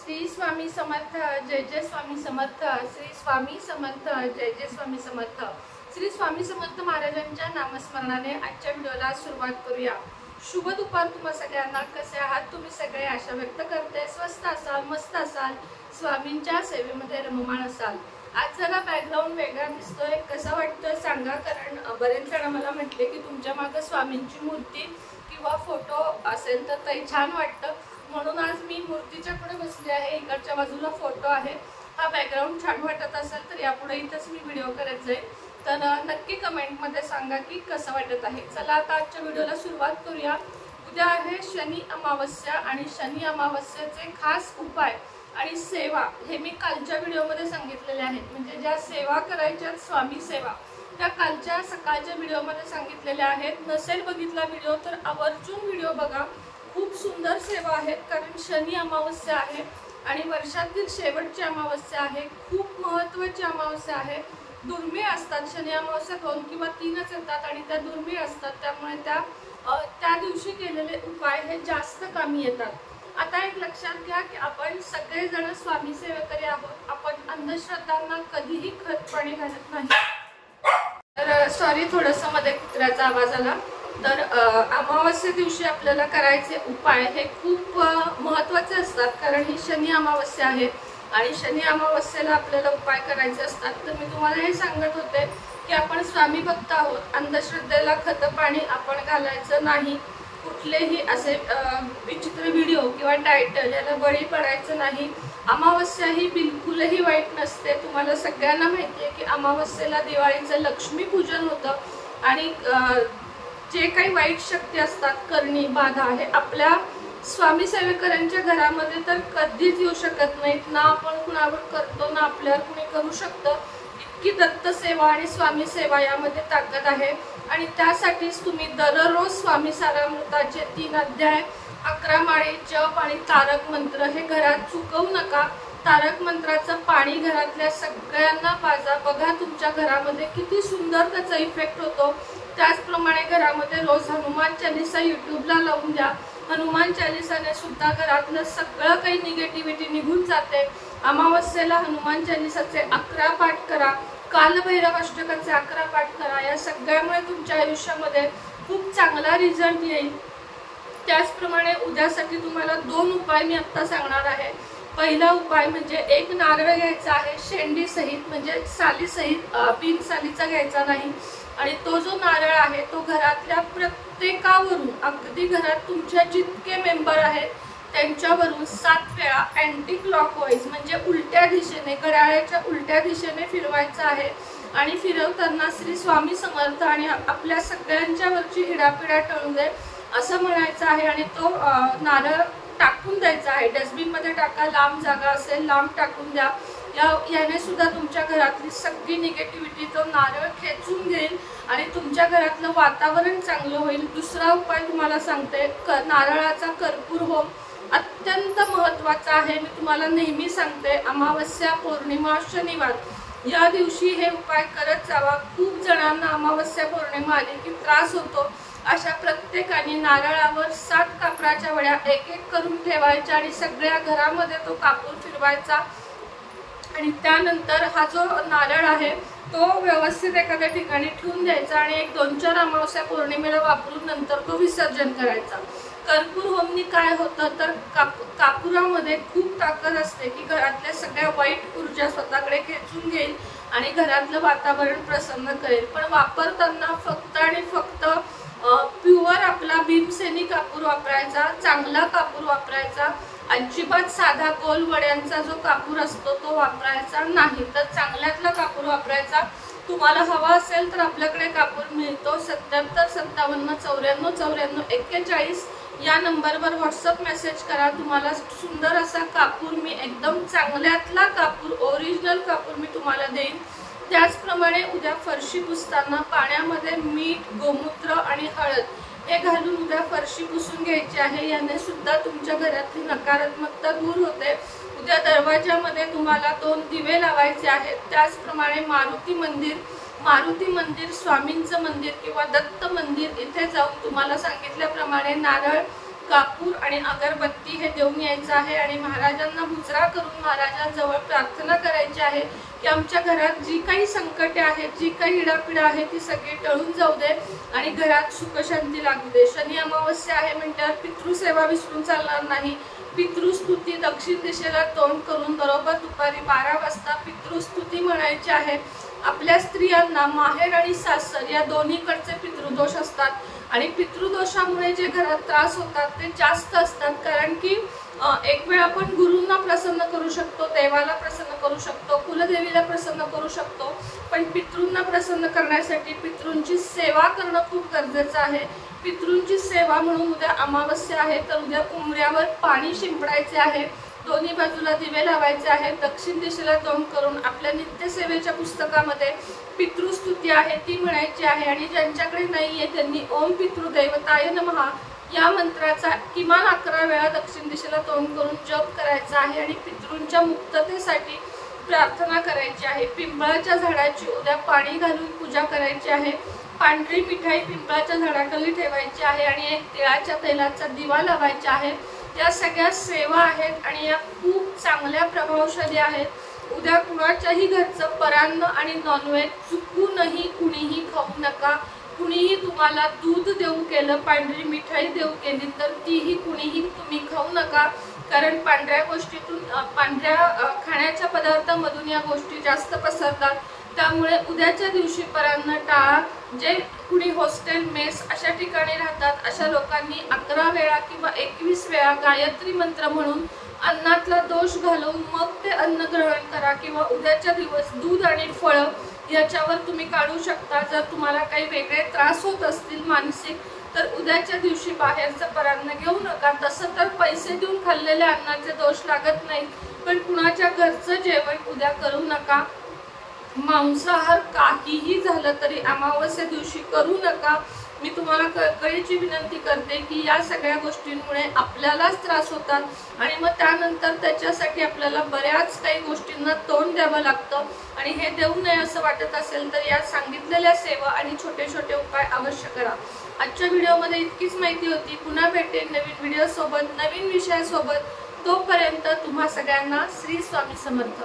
श्री स्वामी समर्थ जय जय स्वामी समर्थ श्री स्वामी समर्थ जय जय स्वामी समर्थ श्री स्वामी समर्थ महाराजांच्या नामस्मरणाने आजच्या व्हिडिओला सुरुवात करूया। शुभ दुपार तुम्हा सगळ्यांना। कसे आहात तुम्ही सगळे? आशा व्यक्त करते स्वस्थ असाल, मस्त असाल, स्वामींच्या सेवेमध्ये रममाण असाल। आज जरा बॅकग्राऊंड वेगळा दिसतोय, कसं वाटतं सांगा, कारण बरेच जण मला म्हटले की तुमच्या मागे स्वामींची मूर्ती किंवा फोटो असेल तर ते छान वाटतं, म्हणून आज मी मूर्तीच्या पुढे बसले आहे। इकडच्या बाजूला फोटो आहे। हा बॅकग्राऊंड छान वाटत असेल तर यापुढे इथंच मी व्हिडिओ करत जाईल, तर नक्की कमेंटमध्ये सांगा की कसं वाटत आहे। चला आता आजच्या व्हिडिओला सुरुवात करूया। उद्या आहे शनी अमावस्या आणि शनी अमावस्येचे खास उपाय आणि सेवा हे मी कालच्या व्हिडिओमध्ये सांगितलेले आहेत। म्हणजे ज्या सेवा करायच्या स्वामी सेवा त्या कालच्या सकाळच्या व्हिडिओमध्ये सांगितलेल्या आहेत। नसेल बघितला व्हिडिओ तर आवर्जून व्हिडिओ बघा, खूप सुंदर सेवा आहेत। कारण शनी अमावस्या आहे आणि वर्षातील शेवटची अमावस्या आहे, खूप महत्त्वाची अमावस्या आहे। दुर्मिळ असतात, शनी अमावस्या 2 किंवा 3च येतात आणि त्या दुर्मिळ असतात, त्यामुळे त्या दिवशी केलेले उपाय हे जास्त कामी येतात। आता एक लक्षात घ्या की आपण सगळेजण स्वामी सेवेकरी आहोत। आपण अंधश्रद्धांना कधीही खत पाणी घालत नाही। तर सॉरी, थोडंसं मध्ये कुत्र्याचा आवाज आला। तर अमावस्ये दिवशी आपल्याला करायचे उपाय हे खूप महत्त्वाचे असतात, कारण ही शनी अमावस्या आहे आणि शनी अमावस्येला आपल्याला उपाय करायचे असतात। तर मी तुम्हाला हे सांगत होते की आपण स्वामी भक्त आहोत, अंधश्रद्धेला खत पाणी आपण घालायचं नाही, कुठलेही असे विचित्र व्हिडिओ किंवा टायटल याला बळी पडायचं नाही। अमावस्या ही बिलकुलही वाईट नसते। तुम्हाला सगळ्यांना माहिती आहे की अमावस्येला दिवाळीचं लक्ष्मीपूजन होतं आणि जे काही वाईट शक्ती असतात, करणी बाधा हे आपल्या स्वामी सेवेकरांच्या घरामध्ये तर कधीच येऊ शकत नाहीत। ना आपण कुणावर करतो ना आपल्यावर कुणी करू शकतं। इतकी दत्त सेवा आणि स्वामी सेवा यामध्ये ताकद आहे आणि त्यासाठीच तुम्ही दररोज स्वामी सारामृताचे 3 अध्याय, 11 माळी जप आणि तारक मंत्र हे घरात चुकवू नका। तारक मंत्राचं पाणी घरातल्या सगळ्यांना पाजा, बघा तुमच्या घरामध्ये किती सुंदर त्याचा इफेक्ट होतो। त्याचप्रमाणे घरामध्ये रोज हनुमान चालीसा यूट्यूबला लावून द्या। हनुमान चालीसाने सुद्धा घरातलं सगळं काही निगेटिव्हिटी निघून जाते। अमावस्येला हनुमान चालीसाचे 11 पाठ करा, कालभैरव अष्टकाचे 11 पाठ करा। या सगळ्यामुळे तुमच्या आयुष्यामध्ये खूप चांगला रिझल्ट येईल। त्याचप्रमाणे उद्यासाठी तुम्हाला 2 उपाय मी आता सांगणार आहे। पहिला उपाय म्हणजे एक नारळ घ्यायचा आहे, शेंडी सहित म्हणजे साली सहित, बिन सालीचा घ्यायचा नाही। आणि तो जो नारळ आहे तो घरातल्या प्रत्येकावरून, अगदी घरात तुमच्या जितके मेंबर आहेत त्यांच्यावरून 7 वेळा अँटी क्लॉकवाईज म्हणजे उलट्या दिशेने, घड्याळाच्या उलट्या दिशेने फिरवायचा आहे। आणि फिरवताना श्री स्वामी समर्थ आणि आपल्या सगळ्यांच्यावरची हिडापिडा टळू दे असं म्हणायचं आहे। आणि तो नारळ टाकून द्यायचा आहे, डस्टबिनमध्ये टाका, लांब जागा असेल लांब टाकून द्या। याने सुद्धा तुमच्या घरातली सगळी निगेटिव्हिटी तो नारळ खेचून घेईल आणि तुमच्या घरातलं वातावरण चांगलं होईल। दुसरा उपाय तुम्हाला सांगते, नारळाचा कर्पूर होम अत्यंत महत्त्वाचा आहे। मी तुम्हाला नेहमी सांगते, अमावस्या, पौर्णिमा, शनिवार या दिवशी हे उपाय करत जावा। खूप जणांना अमावस्या पौर्णिमा आली की त्रास होतो, अशा प्रत्येकाने नारळावर 7 कापराच्या वड्या एक करून ठेवायच्या आणि सगळ्या घरामध्ये तो कापूर फिरवायचा। आणि त्यानंतर हा जो नारळ आहे तो व्यवस्थित एखाद्या ठिकाणी ठेवून द्यायचा आणि 1-2-4 अमावस्या पौर्णिमेला वापरून नंतर तो विसर्जन करायचा। कर्पूर होमनी काय होतं तर कापुरामध्ये खूप ताकद असते की घरातल्या सगळ्या वाईट ऊर्जा स्वतःकडे खेचून घेईल आणि घरातलं वातावरण प्रसन्न करेल। पण वापरताना फक्त आणि फक्त प्युअर आपला भीमसेनी कापूर वापरायचा, चांगला कापूर वापरायचा। अजिबात साधा गोल वड्यांचा जो कापूर असतो तो वापरायचा नाही, तर चांगल्यातला कापूर वापरायचा। तुम्हाला हवा असेल तर आपल्याकडे कापूर मिळतो, 77 57 94 94 41 या नंबरवर व्हॉट्सअप मेसेज करा। तुम्हाला सुंदर असा कापूर मी, एकदम चांगल्यातला कापूर, ओरिजिनल कापूर मी तुम्हाला देईन। त्याचप्रमाणे उद्या फरशी पुसताना पाण्यामध्ये मीठ, गोमूत्र आणि हळद हे घालून उद्या फरशी पुसून घ्यायची आहे। याने सुद्धा तुमच्या घरातली नकारात्मकता दूर होते। उद्या दरवाजामध्ये तुम्हाला 2 दिवे लावायचे आहेत। त्याचप्रमाणे मारुती मंदिर, स्वामींचं मंदिर किंवा दत्त मंदिर इथे जाऊन तुम्हाला सांगितल्याप्रमाणे नारळ, कापूर आणि अगरबत्ती हे देऊन यायचं आहे आणि महाराजांना मुजरा करून महाराजांजवळ प्रार्थना करायची आहे की आमच्या घरात जी काही संकटे आहेत, जी काही इडापिडा आहे ती सगळी टळून जाऊ दे आणि घरात सुखशांती लागू दे। शनी अमावस्या आहे म्हटल्यावर पितृसेवा विसरून चालणार नाही। पितृस्तुती दक्षिण दिशेला तोंड करून बरोबर दुपारी 12 वाजता पितृस्तुती म्हणायची आहे। आपल्या स्त्रियांना माहेर आणि सासर या दोन्हीकडचे पितृदोष असतात आणि पितृदोषामुळे जे घरात त्रास होतात ते जास्त असतात, कारण की एक वेळ आपण गुरूंना प्रसन्न करू शकतो, देवाला प्रसन्न करू शकतो, कुलदेवीला प्रसन्न करू शकतो, पण पितृंना प्रसन्न करण्यासाठी पितृंची सेवा करणं खूप गरजेचं आहे। पितृंची सेवा म्हणून उद्या अमावस्या आहे तर उद्या उंबऱ्यावर पाणी शिंपडायचे आहे, दोन्ही बाजूला दिवे लावायचे आहेत, दक्षिण दिशेला तोंड करून आपल्या नित्यसेवेच्या पुस्तकामध्ये पितृस्तुती आहे ती म्हणायची आहे आणि ज्यांच्याकडे नाहीये त्यांनी ओम पितृदैवताय नमः या मंत्राचा किमान 11 वेळा दक्षिण दिशेला तोंड करून जप करायचा आहे आणि पितृंच्या मुक्ततेसाठी प्रार्थना करायची आहे। पिंपळाच्या झाडाची उद्या पाणी घालून पूजा करायची आहे। पांढरी मिठाई पिंपळाच्या झाडाखाली ठेवायची आहे आणि एक तिळाच्या तेलाचा दिवा लावायचा आहे। या सगळ्या सेवा आहेत आणि या खूप चांगल्या प्रभावशाली आहेत। उद्या कुणाच्याही घरचं परान्न आणि नॉनव्हेज चुकूनही कुणीही खाऊ नका। कुणीही तुम्हाला दूध देऊ केलं, पांढरी मिठाई देऊ केली तर तीही कुणीही तुम्ही खाऊ नका, कारण पांढऱ्या गोष्टीतून पांढऱ्या खाण्याच्या पदार्थांमधून या गोष्टी जास्त पसरतात। त्यामुळे उद्याच्या दिवशी परान्न टाळा। जे कुणी हॉस्टेल मेस अशा ठिकाणी राहतात अशा लोकांनी 11 वेळा किंवा 21 वेळा गायत्री मंत्र म्हणून अन्नातला दोष घालवून मग ते अन्न ग्रहण करा किंवा उद्याच्या दिवस दूध आणि फळं याच्यावर तुम्ही काढू शकता। जर तुम्हाला काही वेगळे त्रास होत असतील मानसिक तर उद्याच्या दिवशी बाहेरचं परान्न घेऊ नका। तसं तर पैसे देऊन खाल्लेल्या अन्नाचे दोष लागत नाही, पण कुणाच्या घरचं जेवण उद्या करू नका। मांसाहार काहीही झालं तरी अमावस्या दिवशी करू नका। मी तुम्हाला कळकळीची विनंती करते की या सगळ्या गोष्टींमुळे आपल्यालाच त्रास होतात आणि मग त्यानंतर त्याच्यासाठी आपल्याला बऱ्याच काही गोष्टींना तोंड द्यावं लागतं आणि हे देऊ नये असं वाटत असेल तर या सांगितलेल्या सेवा आणि छोटे छोटे उपाय अवश्य करा। आजच्या व्हिडिओमध्ये इतकीच माहिती होती। पुन्हा भेटेन नवीन व्हिडिओ सोबत, नवीन विषयासोबत। तोपर्यंत तुम्हा सगळ्यांना श्री स्वामी समर्थ।